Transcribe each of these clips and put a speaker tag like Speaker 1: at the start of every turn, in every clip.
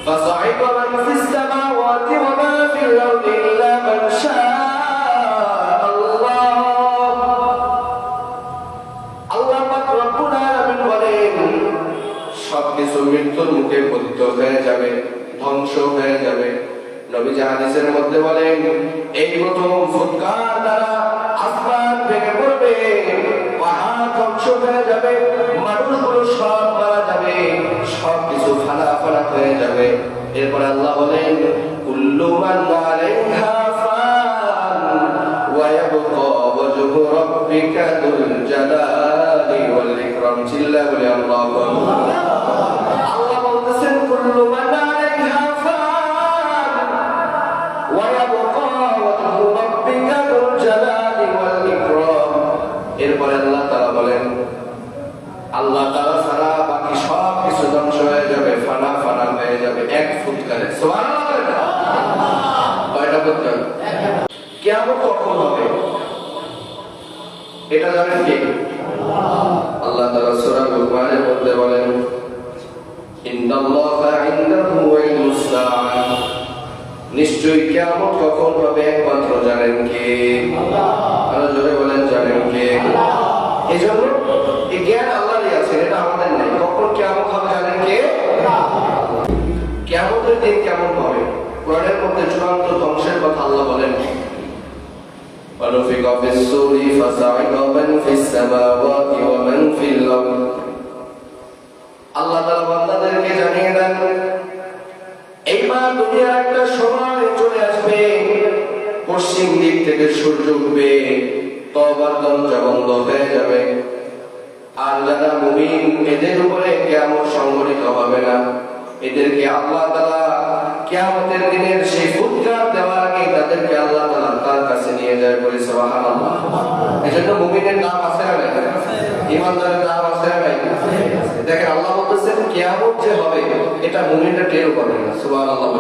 Speaker 1: فصعق من في السماوات وما في الأرض إلا من شاء الله আল্লাহ পাক রব্বুল আলামিন বলেন সবকিছু মৃত্যুর মুখে পতিত হয়ে যাবে, ধ্বংস হয়ে যাবে। নবীজি হাদিসের মধ্যে বলেন এই প্রথম ফুৎকার দ্বারা আসমান ভেঙে পড়বে, পাহাড় ধ্বংস হয়ে যাবে, মানুষগুলো সব মারা যাবে, সবকিছু ফানা ফানা হয়ে যাবে। এরপরে আল্লাহ বলেন কুল্লু মান আলাইহা ফান ওয়া ইয়াবকা ওয়াজহু রাব্বিকা যুল জালালি ওয়াল ইকরাম। চিল্লা বলে আল্লাহু আকবার। আল্লাহ বলতেছেন কুল্লু মান আলাইহা ফান ওয়া ইয়াবকা ওয়াজহু রাব্বিকা যুল জালালি ওয়াল ইকরাম। এরপরে আল্লাহ তাআলা বলেন আল্লাহ তাআলা ছাড়া বাকি সব কিছু ধ্বংস হয়ে যাবে, ফানা ফানা হয়ে যাবে এক ফুৎকারে। সুবহানাল্লাহ। কয়টা ফুৎকার? কিয়ামত কখন হবে এটা জানেন কে? আল্লাহ তাআলা সূরা লুকমানের মধ্যে বলেন ইন্নাল্লাহা ইনদাহু ইলমুস সাআহ, নিশ্চয়ই কিয়ামত কখন হবে একমাত্র জানেন কে? আল্লাহ। আরো জোরে বলেন জানেন কে? আল্লাহ। এজন্য এই জ্ঞান আল্লাহরই আছে, এটা আমাদের নাই। কখন কিয়ামত হবে জানেন কে? আল্লাহ। কিয়ামতের দিন কেমন হবে? কোরআনের মধ্যে চূড়ান্ত ধ্বংসের কথা আল্লাহ বলেন وَنُفِخَ فِي الصُّورِ فَصَعِقَ مَنْ فِي السَّمَاوَاتِ وَمَنْ فِي الْأَرْضِ। আল্লাহ তাআলা বান্দাদেরকে জানিয়ে দেন এইবার দুনিয়ার একটা সময় চলে আসবে, পশ্চিম দিক থেকে সূর্য উঠবে, তওবার দরজা বন্ধ হয়ে যাবে, আর যারা মুমিন এদের উপরে কিয়ামত সংঘটিত হবে না। এদেরকে আল্লাহ তাআলা কিয়ামতের দিনের সেই ফুৎকার দেওয়ার আগে তাদেরকে আল্লাহ তাআলা তার কাছে নিয়ে যায় বলে সুবহানাল্লাহ। এজন্য মুমিনের নাম আছে না নাই? ঈমানদারের নাম আছে না নাই? দেখেন আল্লাহ বলতেছেন কিয়ামত যে হবে এটা মুমিনরা টের পাবে না। সুবহানাল্লাহ।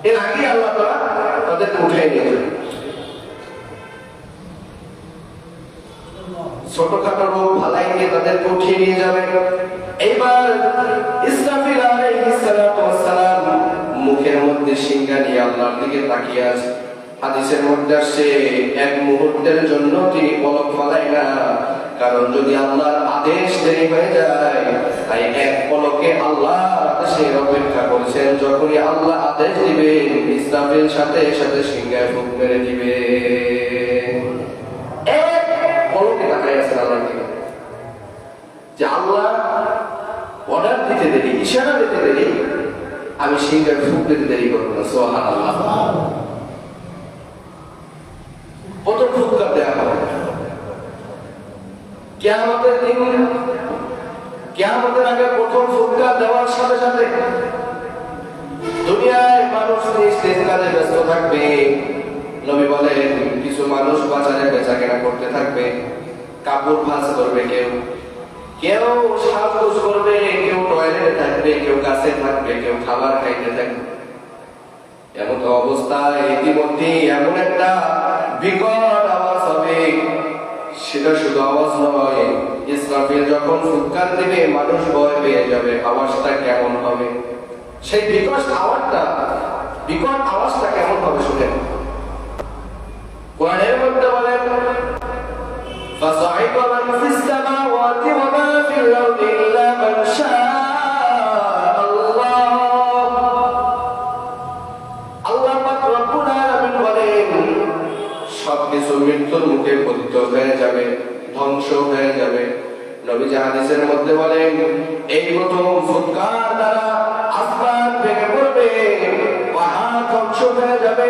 Speaker 1: এর আগে আল্লাহ তাআলা তাদেরকে উঠিয়ে নিয়ে যাবে। ছোটখাটো রোগ ভালাই নিয়ে তাদেরকে উঠিয়ে নিয়ে যাবে। এইবার ইসরাফিল আলাইহিস সালাতু ওয়াস সালাম মুখের মধ্যে সিংহা নিয়ে আল্লাহর দিকে তাকিয়ে আছে। হাদিসের মধ্যে আসছে এক মুহূর্তের জন্য তিনি পলক ফালাই না, কারণ যদি আল্লাহর আদেশ দেরি হয়ে যায় তাই এক পলকে আল্লাহ আদেশের অপেক্ষা করছেন। যখনই আল্লাহ আদেশ দিবেন ইসরাফিল সাথে সাথে সিংহায় ফুঁক মেরে দিবে। পলকে তাকায় আছেন আল্লাহর দিকে যে আল্লাহ অর্ডার দিতে দেরি, ইশারা দিতে দেরি, আমি সিংহায় ফুঁক দিতে দেরি করবো না। সুবহানাল্লাহ। কত ফুৎকার দেয়া হবে কিয়ামতের দিন। কিয়ামতের আগে প্রথম ফুৎকার দেওয়ার সাথে সাথে দুনিয়ায় মানুষ নিজ নিজ কাজে ব্যস্ত থাকবে। নবী বলেন কিছু মানুষ বাজারে বেচাকেনা করতে থাকবে, কাপড় ভাঁজ করবে, কেউ কেউ সাজগোজ করবে, কেউ টয়লেটে থাকবে, কেউ গাছে থাকবে, কেউ খাবার খাইতে থাকবে। এমন অবস্থায় ইতিমধ্যে এমন একটা বিকট আওয়াজ হবে, সেটা শুধু আওয়াজ নয়, ইসরাফিল যখন ফুৎকার দিবে মানুষ ভয় পেয়ে যাবে। আওয়াজটা কেমন হবে? সেই বিকট আওয়াজটা কেমন হবে শুনেন। কোরআনের মধ্যে বলেন فَصَعِقَ مَنْ فِي السَّمَاوَاتِ وَمَا فِي الْأَرْضِ إِلَّا مَنْ شَاءَ اللَّهُ। আল্লাহ পাক রব্বুল আলামিন বলেন সবকিছু মৃত্যুর মুখে পতিত হয়ে যাবে, ধ্বংস হয়ে যাবে। নবীজি হাদিসের মধ্যে বলেন এই প্রথম ফুৎকার দ্বারা আসমান ভেঙে পড়বে, পাহাড় ধ্বংস হয়ে যাবে,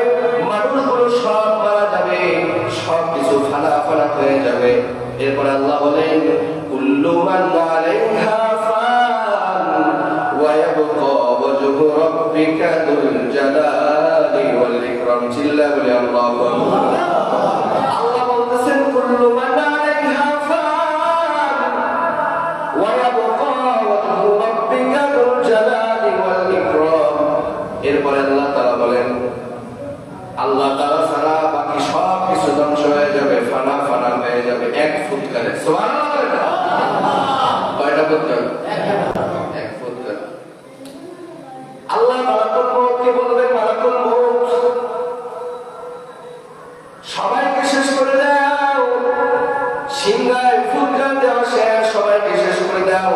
Speaker 1: মানুষগুলো সব মারা যাবে, সবকিছু ফানা ফানা হয়ে যাবে। এরপরে আল্লাহ বলেন কুল্লু মান আলাইহা ফান ওয়া ইয়াবকা ওয়াজহু রাব্বিকা যুল জালালি ওয়াল ইকরাম। চিল্লা বলে আল্লাহু আকবার। আল্লাহ বলতেছেন কুল্লু মান আলাইহা ফান ওয়া ইয়াবকা ওয়াজহু রাব্বিকা যুল জালালি ওয়াল ইকরাম। এরপরে আল্লাহ তাআলা বলেন আল্লাহ তাআলা ছাড়া বাকি সব কিছু ধ্বংস হয়ে যাবে, ফানা ফানা হয়ে যাবে এক ফুৎকারে। সুবহানাল্লাহ। কয়টা ফুৎকার? এক ফুৎকার। মালাকুল মউত সবাইকে শেষ করে দাও, সিংহায় ফুৎকার দেওয়া শেষ, সবাইকে শেষ করে দাও।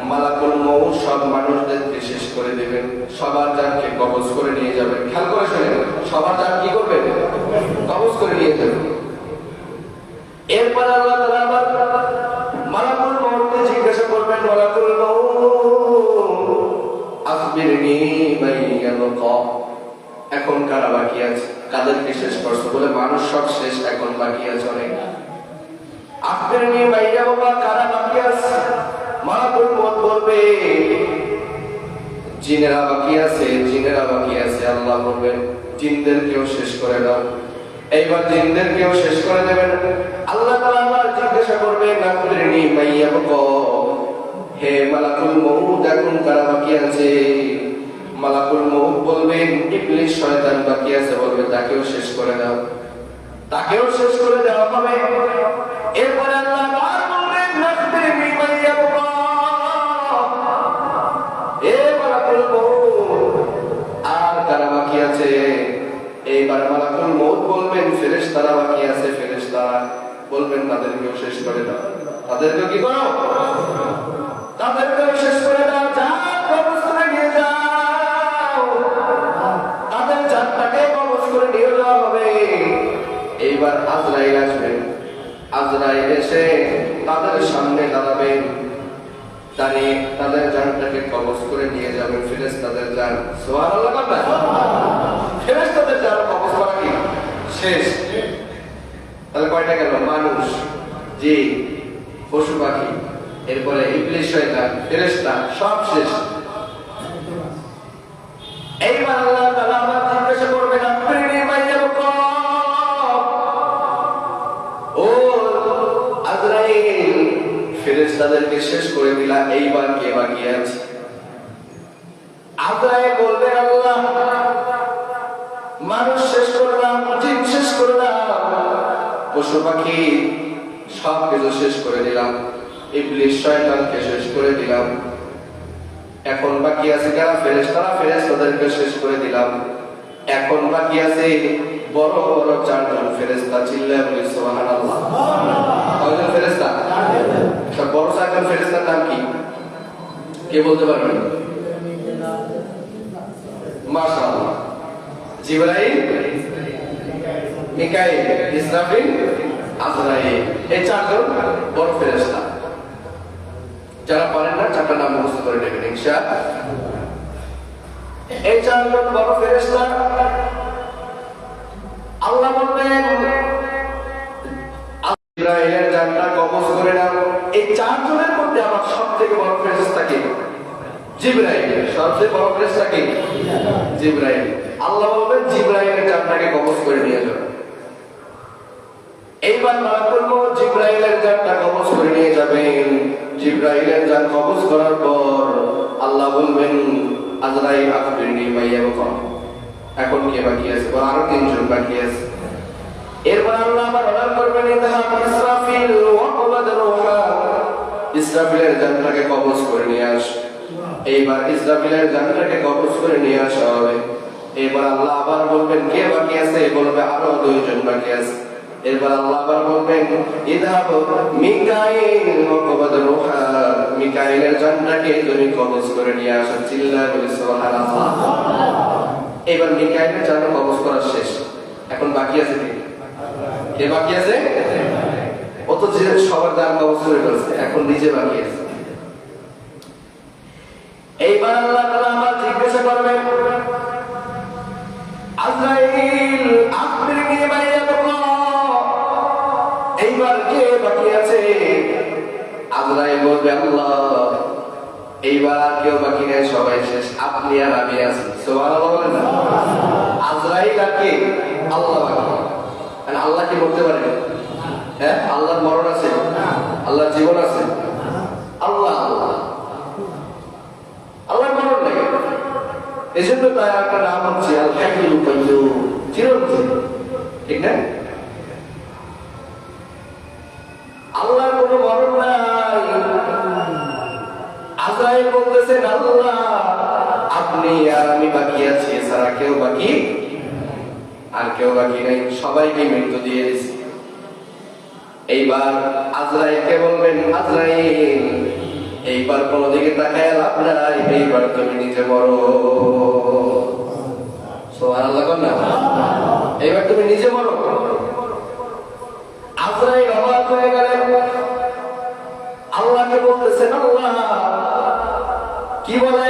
Speaker 1: মালাকুল মউত সব মানুষদেরকে শেষ করে দেবেন, সবার জানকে কবজ করে নিয়ে যাবেন। খেয়াল করে শুনেন, সবার জান কি করবেন? কবজ করে নিয়ে যাবেন। এরপর আল্লাহ তাআলা আবার মালাকুল মউতকে জিজ্ঞাসা করবেন, মালাকুল মউত আখবিরনি মাইয়াবকা, এখন কারা বাকি আছে? কাদেরকে শেষ করছো? বলে মানুষ সব শেষ, এখন বাকি আছে অনেক। আখবিরনি মাইয়াবকা, কারা বাকি আছে? মালাকুল মউত বলবে জিনেরা বাকি আছে, জিনেরা বাকি আছে। আল্লাহ বলবেন জিনদেরকেও শেষ করে দাও। এইবার জিনদেরকেও শেষ করে দেবেন। আল্লাহ তাআলা আবার জিজ্ঞাসা করবেন, আখবিরনি মাইয়াবকা, হে মালাকুল মউত এখন কারা বাকি আছে? মালাকুল মউত বলবেন ইবলিস শয়তান বাকি আছে, বলবে তাকেও শেষ করে দাও, তাকেও শেষ করে দেওয়া হবে। এরপর আল্লাহ আবার বলবেন আখবিরনি মাইয়াবকা, হে মালাকুল মউত আর কারা বাকি আছে? এইবার মালাকুল মউত বলবেন ফেরেশতারা বাকি আছে, ফেরেশতারা বলবেন তাদেরকেও শেষ করে দাও, তাদেরকেও কি করো? তাদেরকেও শেষ করে দাও, যা কবজ করে নিয়ে যাও, তাদের জানটাকে কবজ করে নিয়ে যাওয়া হবে। এইবার আজরাইল আসবেন, আজরাইল এসে তাদের সামনে দাঁড়াবেন, দাঁড়িয়ে তাদের জানটাকে কবজ করে নিয়ে যাবেন। ফেরেশতাদের জান, সুবহানাল্লাহ বলবেন, ফেরেশতাদের জান কবজ করা কি শেষ? তাহলে কয়টা গেল? মানুষ, জিন, পশু পাখি, এরপরে ইবলিস শয়তান, ফেরেশতা, সব শেষ। এইবার আল্লাহ তাআলা আবার জিজ্ঞাসা করবেন আখবিরনি মাইয়াবকা, ও আজরাইল ফেরেশতাদেরকে শেষ করে দিলা, এইবার কে বাকি আছে? আজরাইল বলবে আল্লাহ মানুষ শেষ করলাম, জিন শেষ করলাম, পশু পাখি সব কিছু শেষ করে দিলাম, ইবলিস শয়তানকে শেষ করে দিলাম, এখন বাকি আছে কারা? ফেরেশতারা, ফেরেশতাদেরকে শেষ করে দিলাম, এখন বাকি আছে বড় বড় চারজন ফেরেশতা। চিল্লায়ে বলি সুবহানাল্লাহ। কয়জন ফেরেশতা? সব বড় চারজন ফেরেশতার নাম কি? কে বলতে পারবেন? মাশাআল্লাহ, জিবরাইল, মিকাইল, ইসরাফিল, আজরাইল, এই চারজন বড় ফেরেশতা। যারা পারেন না চারটা নাম মুখস্থ করে নেবেন ইনশাআল্লাহ। এই চারজন বড় ফেরেশতা আল্লাহ বলবেন ইসরাইলের জানটা কবজ করে নাও। এই চারজনের মধ্যে আমার সবথেকে বড় ফেরেশতা কে? জিবরাইল। সবচেয়ে বড় ফেরেশতা কে? জিবরাইল। আল্লাহ বলবেন জিবরাইলের জানটাকে কবজ করে নিয়ে যাও। এইবার মালাকুল মউত জিবরাইলের জানটা কবজ করে নিয়ে যাবেন। জিবরাইলের জান কবজ করার পর আল্লাহ বলবেন আজরাইল আখবিরনি মাইয়াবকা, এখন কে বাকি আছে? আরো তিনজন বাকি আছে। এরপর আল্লাহ আবার অর্ডার করবেন ইযহাব ইসরাফিল ওয়া কবদ রূহা, ইসরাফিলের জানটাকে কবজ করে নিয়ে আস। এইবার ইসরাফিলের জানটাকে কবজ করে নিয়ে আসা হবে। এবার আল্লাহ আবার বলবেন কে বাকি আছে? বলবে আরো দুইজন বাকি আছে। এরপর আল্লাহ আবার বলবেন ইযহাব মিকাইল ওয়া কবদ রূহা, মিকাইলের জানটাকে তুমি কবজ করে নিয়ে আসো। চিল্লায়ে বলি সুবহানাল্লাহ। এবার মিকাইলের জান কবজ করা শেষ, এখন বাকি আছে কি? কে বাকি আছে? ও তো যে সবার জান কবজ করে ফেলছে, এখন নিজে বাকি আছে। এইবার আল্লাহ তাআলা আবার জিজ্ঞাসা করবেন আজরাইল আখবিরনি মাইয়াবকা, এইবার কে বাকি আছে? আজরাইল বলবে আল্লাহ এইবার আর কেউ বাকি নেই, সবাই শেষ, আপনি আর আমি আছি। সুবহানাল্লাহ বলেন না? আজরাইল আর কে? আল্লাহ বাকি। আল্লাহ কি বলতে পারে? হ্যাঁ, আল্লাহর মরণ আছে, আল্লাহর জীবন আছে? আল্লাহ আল্লাহ আল্লাহর মরণ নেই। এজন্য তাই একটা নাম হচ্ছে আল হাইয়ুল কাইয়্যুম, চিরঞ্জীব, ঠিক না? আল্লাহর কোনো মরণ নাই। আজরাইল বলতেছেন আল্লাহ আপনি আর আমি আমি বাকি আছি, এছাড়া কেউ বাকি আর কেউ বাকি নেই, সবাইকে মৃত্যু দিয়ে দিয়েছি। এইবার আজরাইলকে বলবেন, আজরাইল এইবার কোন দিকে তাকায় লাভ নাই, এইবার তুমি নিজে মরো। সুবহানাল্লাহ না, এইবার তুমি নিজে মরো। আজরাইল অবাক হয়ে গেলেন, আল্লাহকে বলতেছেন, আল্লাহ কি বলে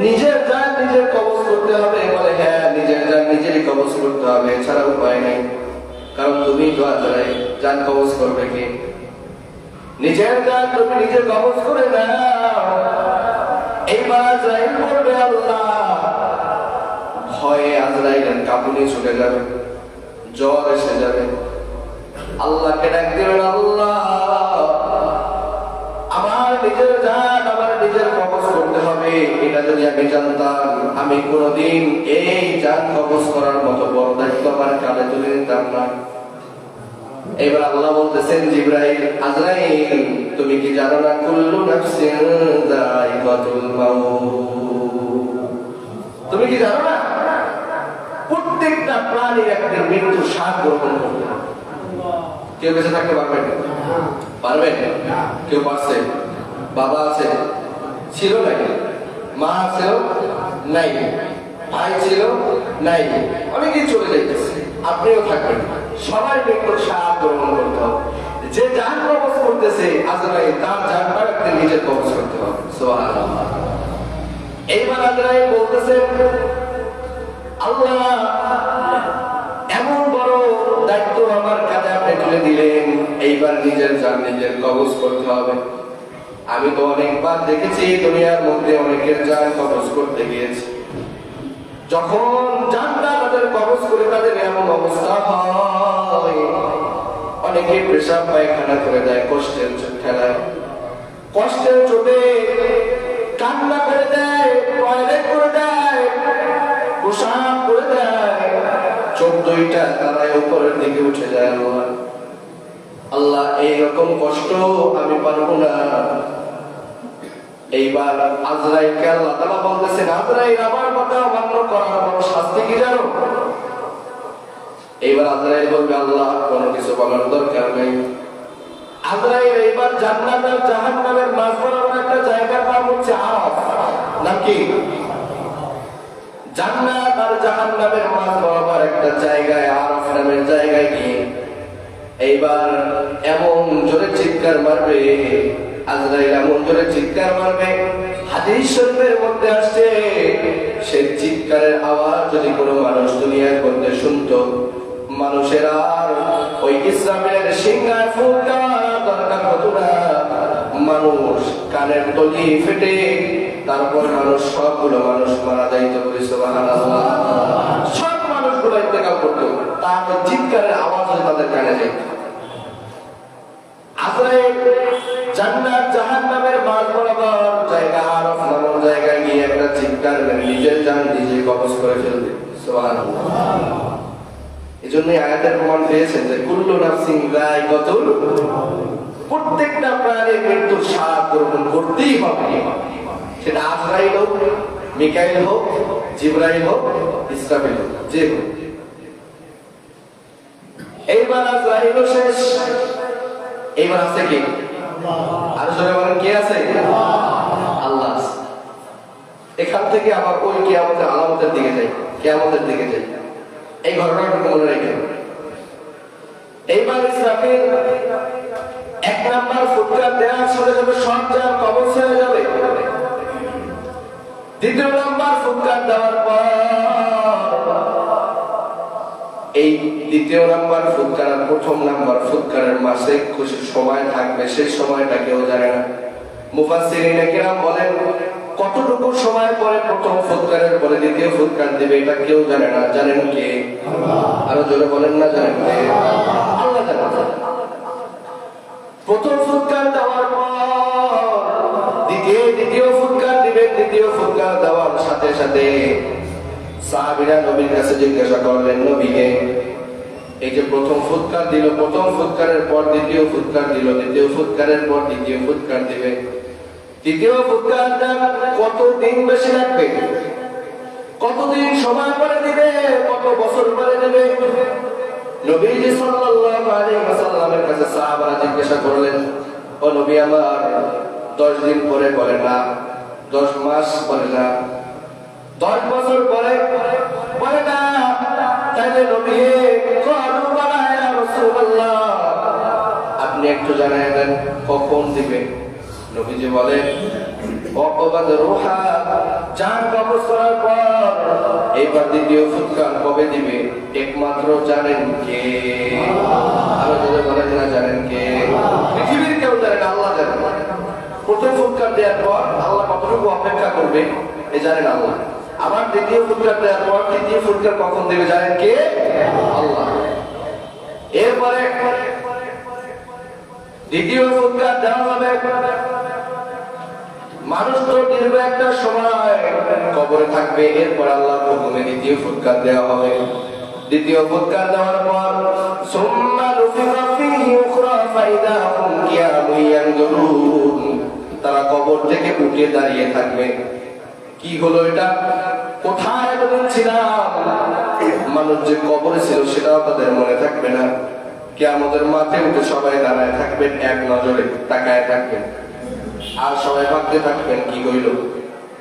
Speaker 1: নিজের জান নিজের কবজ করতে হবে? বলে হ্যাঁ, নিজের জান নিজেরই কবজ করতে হবে, এছাড়া উপায় নেই, কারণ তুমি তো আজরাইল, জান কবজ করবে কি? নিজের জান তুমি নিজে কবজ করে নাও। এইবার আজরাইল বলবে, আল্লাহ, ভয়ে আজরাইলের কাঁপুনি ছুটে যাবে, জ্বর এসে যাবে। আল্লাহকে ডাক দেবেন, আল্লাহ আমার নিজের জান আমার নিজের কবজ করতে হবে, এটা যদি আমি জানতাম আমি কোনদিন এই জান কবজ করার মতো বড় দায়িত্ব আমার কাঁধে তুলে নিতাম না। এবার আল্লাহ বলতেছেন, জিবরাইল, আজরাইল তুমি কি জানো না, কুল্লু নাফসিন যায়িকাতুল মাউত, তুমি কি জানো না প্রত্যেকটা প্রাণীর একটা মৃত্যু স্বাদ গ্রহণ করতে হবে। কেউ বেঁচে থাকতে পারবেন? পারবেন? কেউ পারছে? বাবা আছে, ছিল নাই, মা আছে নাই, ভাই ছিল নাই, অনেকেই চলে যাইতেছে, আপনিও থাকবেন, সবাই মৃত্যুর স্বাদ গ্রহণ করতে হবে। যে জান কবজ করতেছে আজরাইল, তার জানটা একটা নিজের কবজ করতে হবে। সুবহানাল্লাহ। এইবার আজরাইল বলতেছেন, আল্লাহ এমন বড় দায়িত্ব আমার কাঁধে আপনি তুলে দিলেন, এইবার নিজের জান নিজের কবজ করতে হবে। আমি তো অনেকবার দেখেছি দুনিয়ার মধ্যে অনেকের জান কবজ করতে গিয়েছে, যখন জানটা তাদের কবজ করে তাদের এমন অবস্থা হয়, অনেকে পেশাব পায়খানা করে দেয় কষ্টের ঠেলায়, কষ্টের চোটে কান্না করে দেয়, টয়লেট করে দেয়, প্রসাব করে দেয়, চোখ দুইটা তারাই উপরের দিকে উঠে যায়। আল্লাহ এইরকম কষ্ট আমি পারবো না। এইবার আজরাইলকে আল্লাহ তাআলা বলতেছেন, আজরাইল আমার কথা অমান্য করার বড় শাস্তি কি জানো? এইবার আজরাইল বলবে, আল্লাহ কোনো কিছু বলার দরকার নেই। আজরাইল এইবার জান্নাত আর জাহান্নামের মাঝ বরাবর একটা জায়গার নাম হচ্ছে আরাফ, নাম কি? জান্নাত আর জাহান্নামের মাঝ বরাবর একটা জায়গায়, আরাফ নামের জায়গায় গিয়ে এইবার এমন জোরে চিৎকার মারবে আজরাইল, এমন জোরে চিৎকার মারবে, হাদিস শরীফের মধ্যে আসছে সেই চিৎকারের আওয়াজ যদি কোনো মানুষ দুনিয়ার মধ্যে শুনতো, মানুষের আর ওই ইসরাফিলের সিংহার ফুঁক দেওয়ার দরকার হতো না। মানুষ কানের তলি ফেটে তারপর মানুষ সবগুলো মানুষ মারা যাইত। সুবহানাল্লাহ। সব মানুষগুলো ইন্তেকাল করতো, তার চিৎকারের আওয়াজ তাদের কানে যেত। আজরাইল জান্নাত জাহান্নামের মাঝ বরাবর জায়গা আরাফ নামক জায়গায় গিয়ে একটা চিৎকার মেরে নিজের জান নিজে কবজ করে ফেলবে। সুবহানাল্লাহ। এজন্যই আয়াতের প্রমাণ পেয়েছেন যে কুল্লু নাফসিন যায়িকাতুল মাউত, প্রত্যেকটা প্রাণীর মৃত্যুর স্বাদ গ্রহণ করতেই হবে, সেটা আজরাইল হোক, মিকাইল হোক, জিবরাইল হোক, ইসরাফিল হোক, যে হোক। এইবার আজরাইল শেষ, এইবার আছে কি? আর সবাই বলেন কে আছে? আল্লাহ। এখান থেকে আবার ওই কিয়ামতের আলামতের দিকে যাই, কিয়ামতের দিকে যাই, এই ঘটনাটা মনে রেখে। এইবার ইসরাফিল এক নাম্বার ফুৎকার দেওয়ার সাথে সাথে সব জান কবজ হয়ে যাবে। দ্বিতীয় নাম্বার ফুৎকার দেওয়ার পর এই দ্বিতীয় নাম্বার ফুৎকার আর প্রথম নাম্বার ফুৎকারের মাঝে কিছু সময় থাকবে, সেই সময়টা কেউ জানে না। মুফাসসিরিনে কেরাম বলেন কতটুকু সময় পরে প্রথম ফুৎকারের পরে দ্বিতীয় ফুৎকার দিবে এটা কেউ জানে না। জানেন কে? আরো জোরে বলেন না, জানেন কে? আল্লাহ জানেন। প্রথম ফুৎকার দেওয়ার পর দ্বিতীয় ফুৎকার দিবেন। দ্বিতীয় ফুৎকার দেওয়ার সাথে সাথে সাহাবীরা নবীর কাছে জিজ্ঞাসা করলেন, নবীকে এই যে প্রথম ফুৎকার দিল, প্রথম ফুৎকারের পর দ্বিতীয় ফুৎকার দিল, দ্বিতীয় ফুৎকারের পর তৃতীয় ফুৎকার দিবে, তৃতীয় ফুৎকারটা কতদিন বেশি লাগবে? কতদিন সময় পরে দিবে, কত বছর পরে দিবে। নবীজি সাল্লাল্লাহু আলাইহি ওয়াসাল্লামের কাছে সাহাবারা জিজ্ঞাসা করলেন, ও নবী আমার, 10 দিন পরে বলে না, 10 মাস পরে না, 10 বছর পরে বলে না, তাইলে নবী ক্বালু বালা ইয়া রাসূলুল্লাহ, আপনি একটু জানায় দেন কখন দিবে। নবীজি বলেন, ওয়াকাদ রুহা, জান কবজ করার পর এবার দ্বিতীয় ফুৎকার কবে দিবে একমাত্র জানেন কে? আরো যদি বলেন না জানেন কে? পৃথিবীর কেউ জানে না, আল্লাহ জানেন। প্রথম ফুৎকার দেওয়ার পর আল্লাহ কতটুকু অপেক্ষা করবে এ জানেন আল্লাহ। আবার দ্বিতীয় ফুৎকার দেওয়ার পর তৃতীয় ফুৎকার কখন দেবে জানেন কে? আল্লাহ। এরপরে দ্বিতীয় ফুৎকার দেওয়া হবে, মানুষ তো দীর্ঘ একটা সময় কবরে থাকবে, এরপর আল্লাহর হুকুমে দ্বিতীয় ফুৎকার দেওয়া হবে। দ্বিতীয় ফুৎকার দেওয়ার পর সুম্মা নুফিখা ফীহি উখরা ফাইদা হুম কিয়ামুন ইয়ানজুরুন, তারা কবর থেকে উঠে দাঁড়িয়ে থাকবে। কি হলো এটা? কোথায় এতদিন ছিলাম? মানুষ যে কবরে ছিল সেটাও তাদের মনে থাকবে না। কিয়ামতের মাঠে উঠে সবাই দাঁড়ায় থাকবেন, এক নজরে তাকায় থাকবেন, আর সবাই ভাবতে থাকবেন কি হইল,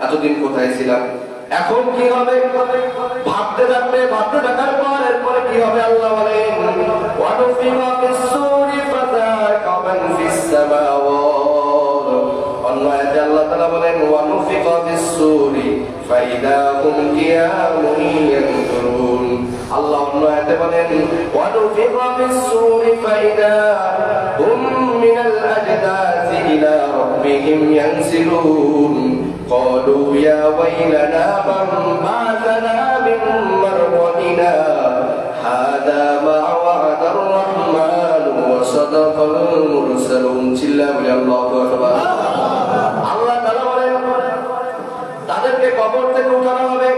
Speaker 1: এতদিন কোথায় ছিলাম, এখন কি হবে? ভাবতে থাকবে, ভাবতে থাকার পর এরপরে কি হবে আল্লাহ বলেন, ওয়ানুফিখা ফিস-সূরি ফাযাকা মান ফিস-সামাওয়াত। অন্য আয়াতে আল্লাহ তাআলা বলেন, ওয়ানুফিখা ফিস-সূরি ফাইদা হুম কিয়ামুন ইয়ানজুরুন। আল্লাহ অন্য আয়াতে বলেন, ওয়ানুফিখা ফিস-সূরি ফাইদা হুম মিনাল আজদাসি ইলা রাব্বিহিম ইয়ানসিলুন। قالوا يا ويلنا من بعثنا من مرقدنا هذا ما وعد الرحمن وصدق المرسلون। চিল্লা বলে আল্লাহু আকবার। আল্লাহ তাআলা বলেন, তাদেরকে কবর থেকে উঠানো হবে,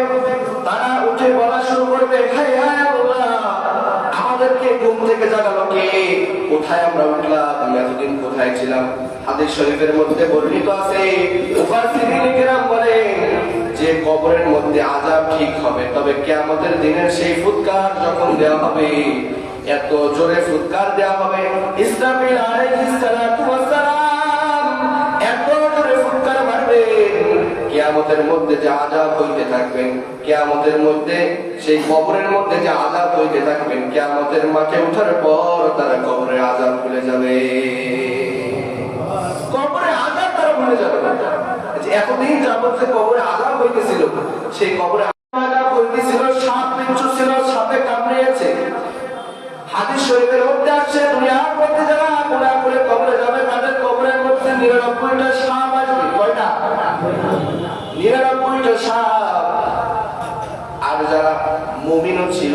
Speaker 1: তারা উঠে বলা শুরু করবে, হায় হায় আল্লাহ, আমাদেরকে ঘুম থেকে জাগালো কে? কোথায় আমরা উঠলাম? আমি এতদিন কোথায় ছিলাম? হাদিস শরীফের মধ্যে বর্ণিত আছে, মুফাসসিরিন কিরাম বলেন যে কবরের মধ্যে আযাব ঠিক হবে, তবে কিয়ামতের দিনের সেই ফুৎকার যখন দেওয়া হবে, এত জোরে ফুৎকার দেওয়া হবে, ইসরাফিল আলাইহিস সালাতু ওয়াস সালাম এত জোরে ফুৎকার মারবে, কিয়ামতের মধ্যে যে আযাব হইতে থাকবেন, কিয়ামতের মধ্যে সেই কবরের মধ্যে যে আযাব হইতে থাকবেন, কিয়ামতের মাঠে ওঠার পর তারা কবরের আযাব ভুলে যাবে। কবরে আযাব তারা ভুলে যাবে। এতদিন যাবত যে কবরে আযাব হইতেছিল, সেই কবরে আযাব হইতেছিল, সাপ বিচ্ছু ছিল, সাপে কামড়িয়েছে। হাদিস শরীফের মধ্যে আছে, দুনিয়ার মধ্যে যারা গুনাহ করে কবরে যাবে, তাদের কবরের মধ্যে 99টা সাপ আসবে। কয়টা? 99টা সাপ। আর যারা মুমিনও ছিল,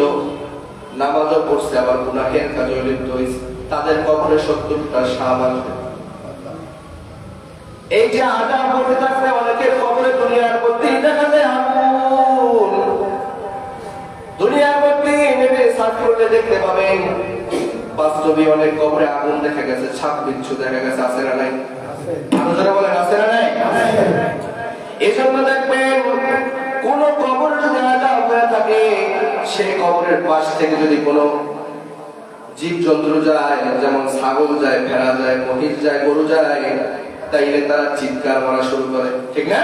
Speaker 1: নামাজও পড়ছে, আবার গুনাহের কাজে লিপ্ত হয়েছে, তাদের কবরে 70টা সাপ আসবে। এই যে আযাব হতে থাকবে, অনেকের কবরে দুনিয়ার মধ্যে দেখা যায় আগুন, দুনিয়ার মধ্যে নেমে সার্চ করলে দেখতে পাবেন বাস্তবে অনেক কবরে আগুন দেখা গেছে, ছাপ বিচ্ছু দেখা গেছে, আছে না নাই? আপনারা বলেন আছে না নাই? এই জন্য দেখবেন কোন কবরে যদি আযাব হয়ে থাকে, সেই কবরের পাশ থেকে যদি কোনো জীব জন্তু যায়, যেমন ছাগল যায়, ভেড়া যায়, মহিষ যায়, গরু যায়, তাইলে তারা চিৎকার মারা শুরু করে, ঠিক না?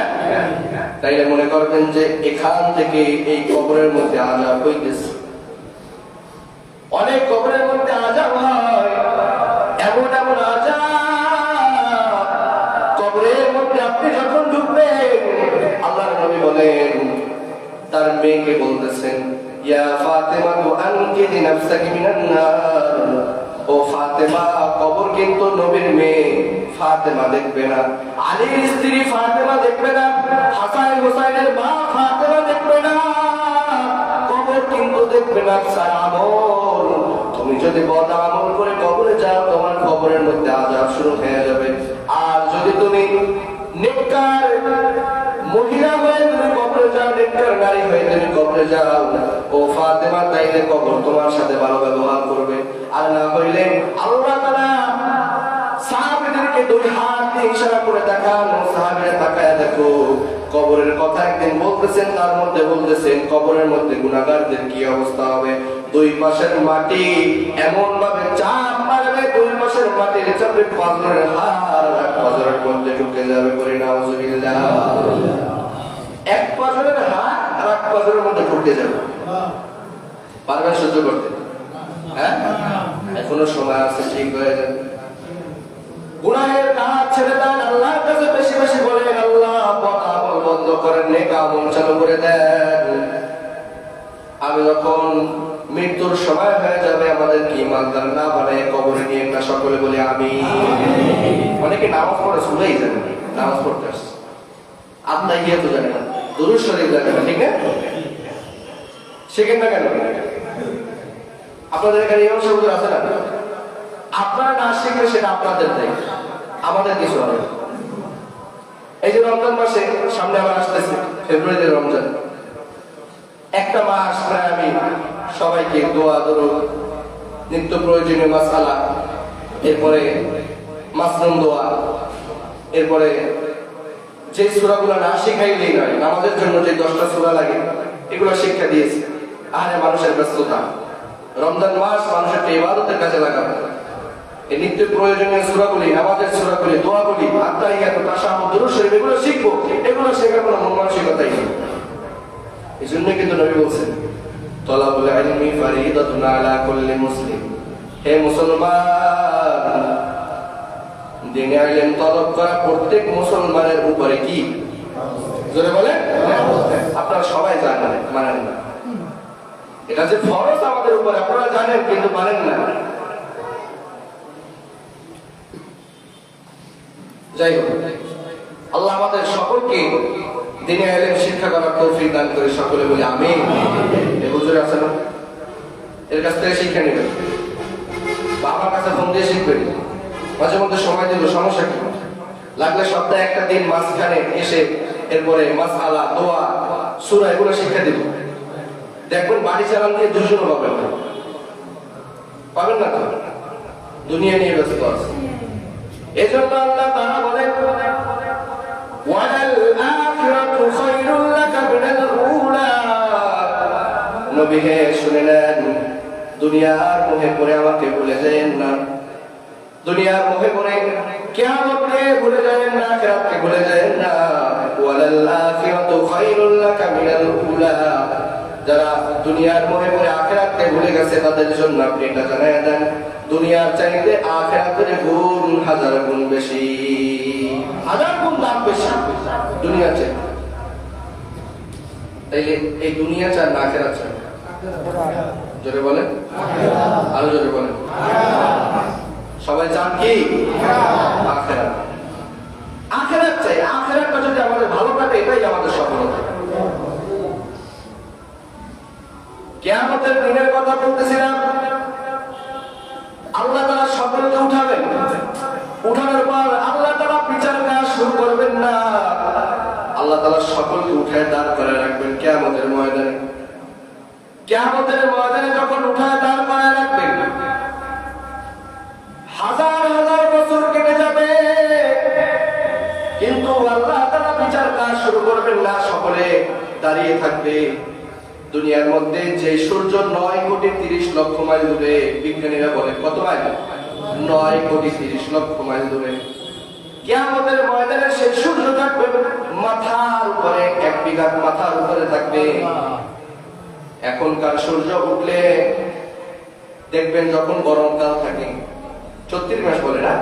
Speaker 1: তাইলে মনে করবেন যে এখান থেকে এই কবরের মধ্যে আযাব হইতেছে। অনেক কবরের মধ্যে আযাব হয়, এমন এমন আযাব, কবরের মধ্যে আপনি যখন ঢুকবেন, আল্লাহর নবী বলেন, তার মেয়েকে বলতেছেন, ইয়া ফাতেমা আনকিদি নাফসাকি মিনান নার, ও ফাতেমা, কবর কিন্তু নবীর মেয়ে ফাতেমা দেখবে না, আলীর স্ত্রী ফাতেমা দেখবে না, হাসান হোসেনের মা ফাতেমা দেখবে না, কবর কিন্তু দেখবে না সারা আমল। তুমি যদি বদ আমল করে কবরে যাও, তোমার কবরের মধ্যে আযাব শুরু হয়ে যাবে। আর যদি তুমি নেককার মহিলা হয়ে তুমি কবরে যাও, নেককার নারী হয়ে তুমি কবরে যাও, ও ফাতেমা, তাইলে কবর তোমার সাথে ভালো ব্যবহার করবে। আর না হইলে আল্লাহ তাআলা সাহাবীদেরকে দুই হাত দিয়ে ইশারা করে দেখান, সাহাবীরা তাকায়া দেখো, কবরের কথা একদিন বলতেছেন, তার মধ্যে বলতেছেন কবরের মধ্যে গুনাহগারদের কি অবস্থা হবে। দুই পাশের মাটি এমন ভাবে চাপ মারবে, দুই পাশের মাটির চাপে পাথরের হাড় পাথরের মধ্যে ঢুকে যাবে। করে নাউজুবিল্লাহ। এক পাথরের হাড় আর এক পাথরের মধ্যে ঢুকে যাবে। পারবেন সহ্য করতে? হ্যাঁ, এখনো সময় আছে, ঠিক হয়ে যাবে। গুনাহের কাজ ছেড়ে দেন, আল্লাহর কাছে বেশি বেশি বলেন, আল্লাহ আমল বন্ধ করেন, নেক আমল চালু করে দেন। আমি যখন মৃত্যুর সময় হয়ে যাবে, আমাদের কি ইমানদার না বানায় কবরে নিয়ে একটা সকলে বলে আমি। অনেকে নামাজ পড়ে শুনেই জানে না, নামাজ পড়তে আসছে, আপনার গিয়ে তো জানে না, দুরূদ শরীফ জানে না, ঠিক না? শেখেন না কেন? আপনাদের এখানে ইমাম সাহেব আছে না? আপনারা না শিখলে সেটা আপনাদের দায়িত্ব, আমাদের কিছু হবে। এই যে রমজান মাসে সামনে আবার আসতেছে ফেব্রুয়ারিতে রমজান, একটা মাস প্রায় আমি সবাইকে দোয়া দরুদ, নিত্য প্রয়োজনীয় মাসআলা, এরপরে মাসনুন দোয়া, এরপরে যে সূরাগুলো না শিখাইলেই নয়, নামাজের জন্য যে 10টা সূরা লাগে এগুলো শিক্ষা দিয়েছি। আরে মানুষের ব্যস্ততা, রমজান মাস মানুষের ইবাদতের কাজে লাগাবে। এই নিত্য প্রয়োজনীয় সূরাগুলি, নামাজের সূরাগুলি, দোয়াগুলি, আত্তাহিয়াত, তাশাহুদ, দুরূদ শরীফ এগুলো শিখবো। এগুলো শেখার কোনো মন মানসিকতাই নেই। এই জন্য কিন্তু নবী বলছেন তলাবুল ইলমি ফারিদাতুন আলা কুল্লি মুসলিম। হে মুসলমান, দ্বীনে ইলম তলব করা প্রত্যেক মুসলমানের উপরে কি? জোরে বলেন। আপনারা সবাই জানেন, মানেন না। এটা যে ফরজ আমাদের উপরে আপনারা জানেন, কিন্তু মানেন না। যাই হোক, আল্লাহ আমাদের সকলকে দ্বীনে ইলম শিক্ষা করার তৌফিক দান করে, সকলে বলি আমিন। এই হুজুর আছে না, এর কাছ থেকে শিক্ষা নেবেন, বাবার কাছে ফোন দিয়ে শিখবেন, মাঝে মধ্যে সময় দেব, সমস্যা কি? লাগলে সপ্তাহে একটা দিন মাঝখানে এসে এরপরে মাসআলা, দোয়া, সূরা এগুলো শিক্ষা দিব। দেখবেন বাড়ি চালান দিয়ে দুজনও পাবেন না, পাবেন না তো, দুনিয়া নিয়ে ব্যস্ত আছে। এজন্য আল্লাহ তাআলা বলেন ওয়ালাল আখিরাতু খায়রুল লাকা মিনাল উলা। নবী হে শুনে নেন, দুনিয়ার মোহে পড়ে আমাকে ভুলে যাবেন না, দুনিয়ার মোহে পড়ে কিয়ামতকে ভুলে যাবেন না, আখিরাতকে ভুলে যাবেন না। ওয়ালাল আখিরাতু খায়রুল লাকা মিনাল উলা। যারা দুনিয়ার মোহে পড়ে আখিরাতকে ভুলে গেছে তাদের জন্য আপনি এটা জানায়া দেন, দুনিয়ার চাইতে আখিরাতের গুণ হাজার গুণ বেশি, হাজার গুণ দাম বেশি দুনিয়ার চাইতে। তাইলে এই দুনিয়া চান না আখিরাত চান? জোরে বলেন, আরো জোরে বলেন। সবাই চান কি? আখিরাত। আখিরাত চাই। আখিরাতটা যদি আমাদের ভালো কাটে, এটাই আমাদের সফলতা। কিয়ামতের দিনের কথা বলতেছিলাম, আল্লাহ তাআলা সকলকে উঠাবেন, উঠানোর পর আল্লাহ তাআলা বিচার কাজ শুরু করবেন না, আল্লাহ তাআলা সকলকে উঠায় দাঁড় করে রাখবেন কিয়ামতের ময়দানে। কিয়ামতের ময়দানে যখন উঠায় দাঁড় করে রাখবেন, হাজার হাজার বছর কেটে যাবে, কিন্তু আল্লাহ তাআলা বিচার কাজ শুরু করবেন না, সকলে দাঁড়িয়ে থাকবে। দুনিয়ার মধ্যে যে সূর্য 9,30,00,000 মাইল দূরে, বিজ্ঞানীরা বলে কত মাইল? 9,30,00,000 মাইল দূরে। কিয়ামতের ময়দানে সেই সূর্য থাকবে মাথার উপরে, 1 বিঘা মাথার উপরে থাকবে। এখনকার সূর্য উঠলে দেখবেন, যখন গরমকাল থাকে, 34 মাস বলে না,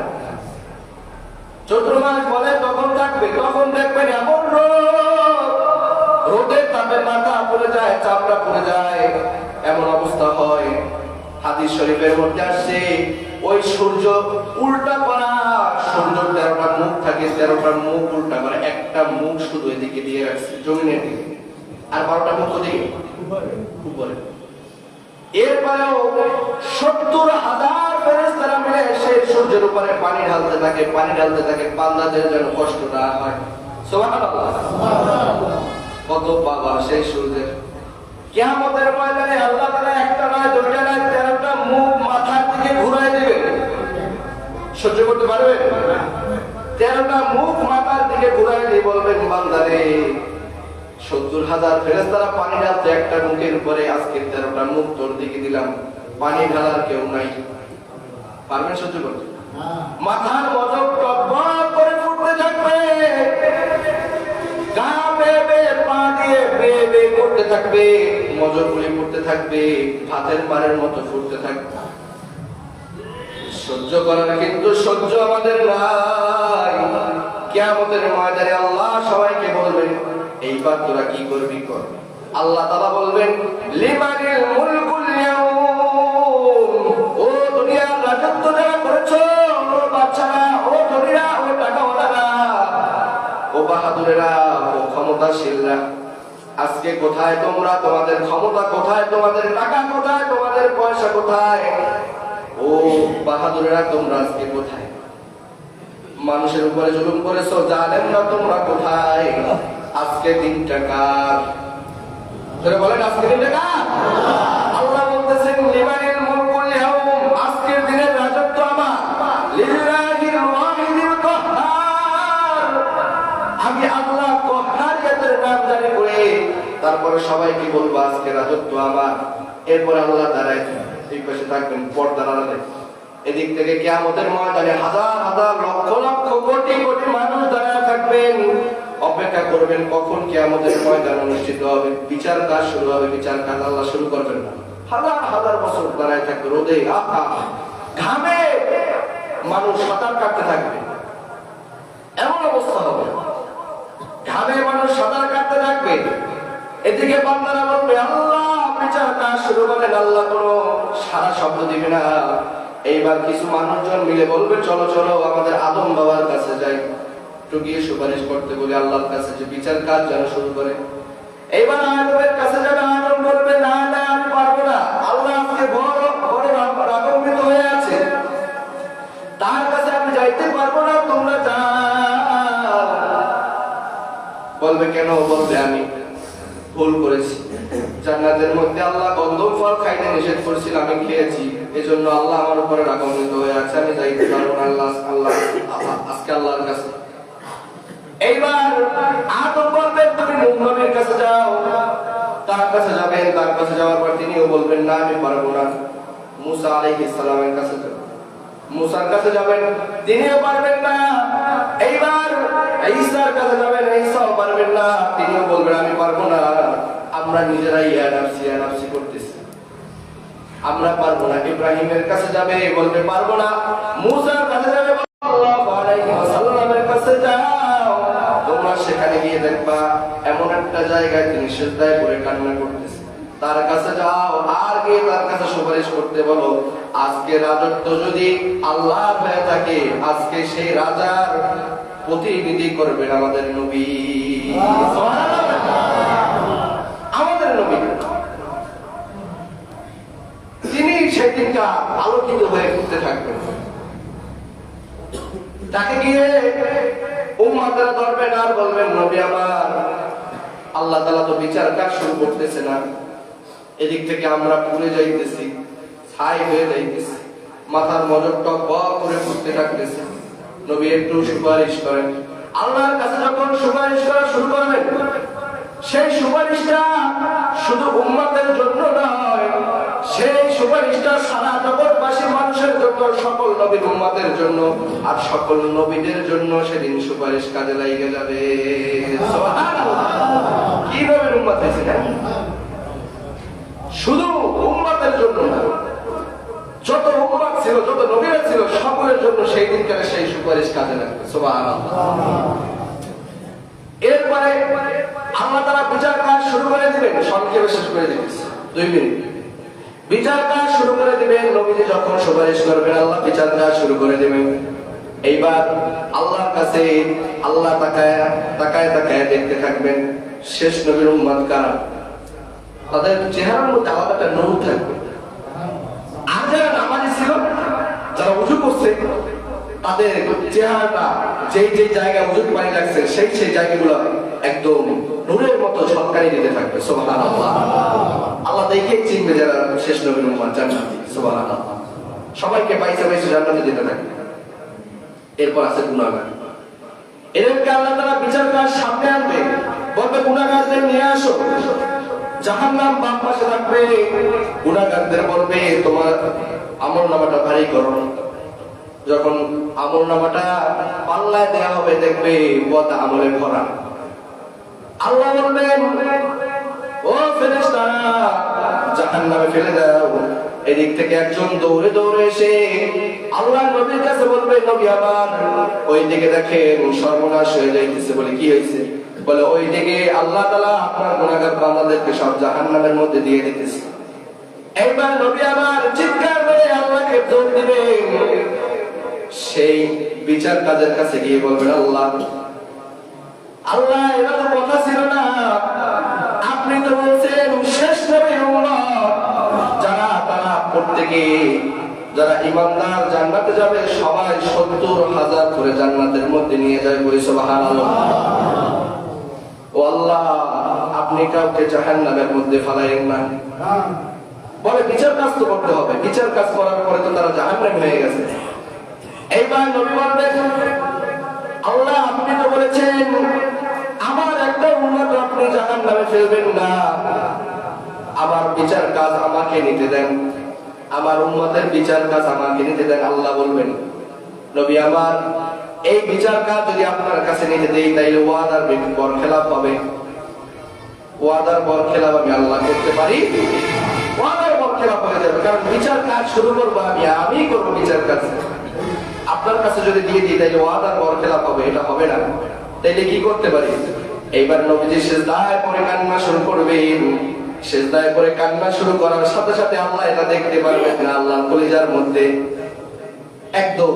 Speaker 1: 14 মাস বলে, তখন থাকবে, তখন দেখবেন এমন রোদের তাপে মাথা পড়ে যায়, চামড়া পড়ে যায়, এমন অবস্থা হয়। হাদিস শরীফের মধ্যে আসছে, ওই সূর্য উল্টা করা, সূর্য 13টা মুখ থাকে, 13টা মুখ উল্টা করে, একটা মুখ শুধু এদিকে দিয়ে রাখছে জমিনের দিকে, আর 12টা মুখ ওদিকে উপরে। এরপরেও 70,000 ফেরেশতারা মিলে সেই সূর্যের উপরে পানি ঢালতে থাকে, পানি ঢালতে থাকে, বান্দাদের যেন কষ্ট না হয়। সুবহানাল্লাহ, সুবহানাল্লাহ। কত পাওয়া সেই সূর্যের। কিয়ামতের ময়দানে আল্লাহ তাআলা একটা নয়, দুইটা নয়, 13টা মুখ মাথার দিকে ঘুরায় দিবেন। সহ্য করতে পারবে? 13টা মুখ মাথার দিকে ঘুরাই দিয়ে বলবেন, বান্দারে 70,000 ফেরেশতারা পানি ঢালতে একটা মুখের উপরে, আজকে 13টা মুখ তোর দিকে দিলাম, পানি ঢালার কেউ নাই। পারবেন সহ্য করতে? মাথার মজক টকবক করে ফুটতে থাকবে, গা বেয়ে বেয়ে পা দিয়ে বেয়ে বেয়ে করতে থাকবে, মজকগুলি ফুটতে থাকবে, ভাতের মারের মতো ফুটতে থাকবে। সহ্য করার কিন্তু সহ্য আমাদের নাই। কিয়ামতের ময়দানে আল্লাহ সবাইকে বলবেন, এইবার তোরা কি করবি কর। আল্লাহ তাআলা বলবেন, লিমানিল মুলকুল ইয়াউম, ও দুনিয়ার রাজত্ব যারা করেছো, ও বাচ্চারা, ও ধনীরা, ও টাকাওয়ালারা, ও বাহাদুরেরা, ও ক্ষমতাশীলরা, আজকে কোথায় তোমরা? তোমাদের ক্ষমতা কোথায়? তোমাদের টাকা কোথায়? তোমাদের পয়সা কোথায়? ও বাহাদুরেরা, তোমরা আজকে কোথায়? মানুষের উপরে জুলুম করেছো, জালেমরা, তোমরা কোথায়? আজকে দিনটা কার? বলেন, আজকে দিনটা কার? আল্লাহ বলতেছেন, লিমানিল মুলকুল ইয়াউম, আজকের দিনের রাজত্ব আমার, লিল্লাহিল ওয়াহিদিল কাহ্হার। আমি আল্লাহ কাহ্হারিয়াতের নাম জারি করে তারপরে সবাইকে বলবো আজকে রাজত্ব আমার। এরপর আল্লাহ দাঁড়ায়, এই পাশে থাকবেন পর্দার আড়ালে। এদিক থেকে কিয়ামতের ময়দানে হাজার হাজার লক্ষ লক্ষ কোটি কোটি মানুষ দাঁড়ায় থাকবেন, অপেক্ষা করবেন কখন কিয়ামতের ময়দান অনুষ্ঠিত হবে, বিচার কাজ শুরু হবে। বিচার কাজ আল্লাহ শুরু করবেন না, হাজার হাজার বছর দাঁড়ায় থাকবে রোদে, ঘামে মানুষ সাঁতার কাটতে থাকবে, এমন অবস্থা হবে, ঘামে মানুষ সাঁতার কাটতে থাকবে। এদিকে বান্দারা বলবে, আল্লাহ বিচার কাজ শুরু করেন। আল্লাহ কোনো সারা শব্দ দিবে না। এইবার কিছু মানুষজন মিলে বলবে, চলো চলো আমাদের আদম বাবার কাছে যাই, একটু গিয়ে সুপারিশ করতে বলি আল্লাহর কাছে যে বিচার কাজ যেন শুরু করে। এইবার আদমের কাছে যাবে, আদম বলবে, না না আমি পারবো না, আল্লাহ আজকে বড় বড় রাগান্বিত হয়ে আছে, তার কাছে আমি যাইতে পারবো না, তোমরা যাও। বলবে কেন? বলবে আমি ভুল করেছি, জান্নাতের মধ্যে আল্লাহ গন্ধম ফল খাইতে নিষেধ করেছিল, আমি খেয়েছি, এজন্য আল্লাহ আমার উপরে রাগান্বিত হয়ে আছে, আমি যাইতে পারবো না আল্লাহ আজকে আল্লাহর কাছে। এইবার আদম বলবেন, তুমি নূহ নবীর কাছে যাও, তার কাছে যাবেন, তার কাছে যাওয়ার পর তিনিও বলবেন, না আমি পারবো না। মুসা আলাইহিস সালামের কাছে যাবেন, মুসার কাছে যাবেন, তিনিও পারবেন না। এইবার ঈসার কাছে যাবেন, ঈসাও পারবেন না, তিনিও বলবেন আমি পারবো না। আমরা নিজেরাই ইয়ানাফসি করতেছি, আমরা পারবো না। ইব্রাহিমের কাছে যাবে, বলবে পারবো না। মুসার কাছে যাবে, সাল্লাল্লাহু আলাইহি ওয়াসাল্লামের কাছে যাও, তোমরা সেখানে গিয়ে দেখবা এমন একটা জায়গায় তিনি সিজদায় পড়ে কান্না করতেছে, তার কাছে যাও, আর গিয়ে তার কাছে সুপারিশ করতে বলো, আজকে রাজত্ব যদি আল্লাহর হয়ে থাকে, আজকে সেই রাজার প্রতিনিধি করবেন আমাদের নবী, আমাদের নবী। তিনি সেদিনটা আলোকিত হয়ে ঘুরতে থাকবেন, তাকে গিয়ে উম্মতরা ধরবেন আর বলবেন, নবী আমার, আল্লাহ তাআলা তো বিচার কাজ শুরু করতেছে না, এদিক থেকে আমরা পুড়ে যাইতেছি, ছাই হয়ে যাইতেছি, মাথার মজক টক বক করে ঘুরতে থাকতেছে, নবী একটু সুপারিশ করেন। আল্লাহর কাছে যখন সুপারিশ করা শুরু করবেন, সেই সুপারিশটা শুধু উম্মতের জন্য নয়, সেই সুপারিশটা সারা জগৎবাসী মানুষের জন্য, সকল নবীর উম্মতের জন্য, আর সকল নবীদের জন্য সেদিন সুপারিশ কাজে লাগে যাবে। সুবহানাল্লাহ! কি নবীর উম্মত হয়েছে না? শুধু উম্মতের জন্য না, যত উম্মত ছিল, যত নবীরা ছিল, সকলের জন্য সেই দিনকারে সেই সুপারিশ কাজে লাগবে। সুবহানাল্লাহ! এরপরে আল্লাহ তাআলা বিচার কাজ শুরু করে দিবেন, সংক্ষেপে শেষ করে দিবেন 2 মিনিট। বিচার কাজ শুরু করে দিবেন, নবীজি যখন সুপারিশ করবেন, আল্লাহ বিচার কাজ শুরু করে দিবেন। এইবার আল্লাহর কাছে আল্লাহ তাকায় তাকায় দেখতে থাকবেন শেষ নবীর উম্মত কারা, তাদের চেহারার মধ্যে আলাদা একটা নূর থাকবে। আর যারা নামাজি ছিল, যারা ওযু করছে, তাদের চেহারাটা যেই যেই জায়গায় ওযুর পানি লাগছে, সেই জায়গাগুলো একদম নূরের মতো ঝলকানি দিতে থাকবে। সুবহানাল্লাহ! আল্লাহ দেখেই চিনবে যারা শেষ নবীর উম্মত, জান্নাতি। সুবহানাল্লাহ! সবাইকে পাইছে জান্নাতে যেতে থাকবে। এরপর আছে গুনাহগার, এদেরকে আল্লাহ তাআলা বিচার করার সামনে আনবে, বলবে গুনাহগারদের নিয়ে আসো। জাহান্নাম বাম পাশে থাকবে, গুনাহগারদের বলবে তোমার আমলনামাটা ভারী করো। যখন আমলনামাটা পাল্লায় দেওয়া হবে দেখবে বদ আমলে ভরা। আল্লাহ বলবেন ও ফেরেশতারা জাহান্নামে ফেলে দাও। এদিক থেকে একজন দৌড়ে দৌড়ে এসে আল্লাহর নবীর কাছে বলবে নবী আমার ওই দিকে দেখেন সর্বনাশ হয়ে যাইতেছে। বলে কি হয়েছে? বলে ওই দিকে আল্লাহ তাআলা আপনার গুনাহগার বান্দাদেরকে সব জাহান্নামের মধ্যে দিয়ে দিতেছে। এইবার নবী আমার চিৎকার করে আল্লাহকে দৌড় দিবে। সেই বিচার কাজের কাছে গিয়ে বলবেন আল্লাহ আল্লাহ এটা তো কথা ছিল না, আপনি তো বলছেন শেষ নবী উম্মত যারা তারা প্রত্যেকে যারা ঈমানদার জান্নাতে যাবে সবাই ৭০,০০০ করে জান্নাতের মধ্যে নিয়ে যায়। বলি সুবহানাল্লাহ। ও আল্লাহ আপনি কাউকে জাহান্নামের মধ্যে ফেলাইয়েন না। বলে বিচার কাজ তো করতে হবে, বিচার কাজ করার পরে তো তারা জাহান্নামে হয়ে গেছে। এইবার নবী বলবেন আল্লাহ আপনি তো বলেছেন আমার একটা উম্মত আপনি জাহান্নামে ফেলবেন না, আমার বিচার কাজ আমাকে নিতে দেন, আমার উম্মতের বিচার কাজ আমাকে নিতে দেন। আল্লাহ বলবেন নবী আমার এই বিচার কাজ যদি আপনার কাছে নিতে দেই তাইলে ওয়াদার বরখেলাপ হবে। ওয়াদার বরখেলাপ আমি আল্লাহ করতে পারি, ওয়াদার বরখেলাপ হয়ে যাবে। কারণ বিচার কাজ শুরু করবো আমি করবো বিচার কাজ। আপনার কাছে যদি দিয়ে দিই তাইলে ওয়াদার বরখেলাপ হবে, এটা হবে না। তাইলে কি করতে পারি? এইবার নবীজি সিজদায় পড়ে কান্না শুরু করবেন। সিজদায় পড়ে কান্না শুরু করার সাথে সাথে আল্লাহ এটা দেখতে পারবেন না, আল্লাহর কলিজার মধ্যে একদম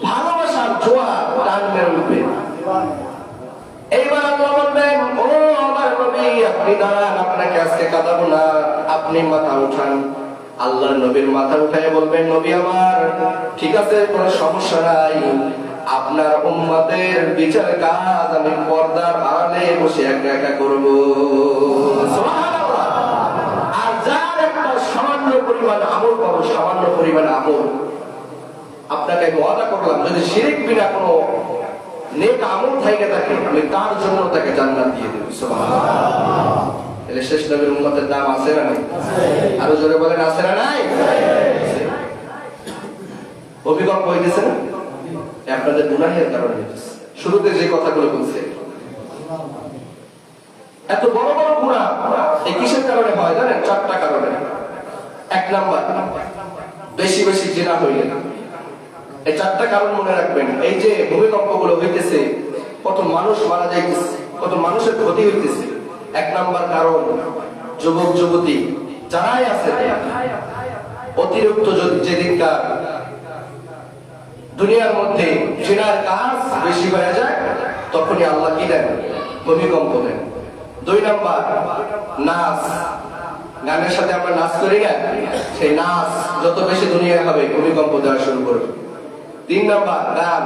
Speaker 1: ভালোবাসার জোয়ার টান মেরে উঠবে। এইবার আল্লাহ বলবেন ও আমার নবী আপনি দাঁড়ান, আপনাকে আজকে কাঁদাবো না, আপনি মাথা উঠান। আল্লাহর নবীর মাথা উঠায় বলবেন নবী আমার ঠিক আছে কোনো সমস্যা নাই, আপনার উম্মতের বিচার কাজ আমি পর্দার আড়ালে বসে একা একা করব। সুবহানাল্লাহ। আর যার একটা সামান্য পরিমাণ আমল পাবো, সামান্য পরিমাণ আমল আপনাকে আমি ওয়াদা করলাম যদি শিরক বিনা কোনো নেক আমল থেকে থাকে আমি তার জন্য তাকে জান্নাত দিয়ে দেব। সুবহানাল্লাহ। এলে শেষ নবীর উম্মতের নাম আছে না নাই? আরো জোরে বলেন আছে না নাই? অভিজ্ঞতা হইতেছে না আপনাদের গুনাহের কারণে হইতেছে। শুরুতে যে কথাগুলো বলছে এত বড় বড় গুনাহ এই কিসের কারণে হয় জানেন? 4টা কারণে। 1 নাম্বার বেশি বেশি জিনা হইলে। এই 4টা কারণ মনে রাখবেন। এই যে ভূমিকম্পগুলো হইতেছে, কত মানুষ মারা যাইতেছে, কত মানুষের ক্ষতি হইতেছে। 1 নাম্বার কারণ যুবক যুবতী যারাই আছে অতিরিক্ত যেদিনকার দুনিয়ার মধ্যে জিনার কাজ বেশি হয়ে যায় তখনই আল্লাহ কি দেন? ভূমিকম্প দেন। 2 নাম্বার নাচ, গানের সাথে আমরা নাচ করি না, সেই নাচ যত বেশি দুনিয়া হবে ভূমিকম্প দেওয়া শুরু করবে। 3 নাম্বার গান,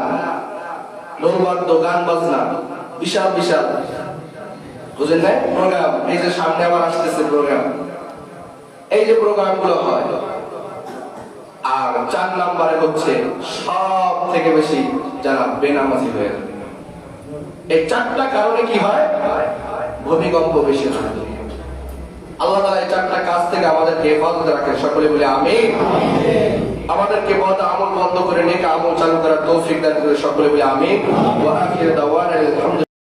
Speaker 1: নৌবাদ্য, গান বাজনা, বিশাল বিশাল বুঝেন না প্রোগ্রাম। এই যে সামনে আবার আসতেছে প্রোগ্রাম, এই যে প্রোগ্রাম গুলো হয়। আর 4 নাম্বারে হচ্ছে সব থেকে বেশি যারা বেনামাজি হয়ে যায়। এই 4টা কারণে কি হয়? ভূমিকম্প বেশি হয়। আল্লাহ তাআলা এই 4টা কাজ থেকে আমাদেরকে হেফাজত রাখেন। সকলে বলে আমিন। আমাদেরকে বদ আমল বন্ধ করে নেক আমল চালু করার তৌফিক দান করে সকলে বলে আমিন। ওয়া আখির দাওয়ানা আলহামদুলিল্লাহ।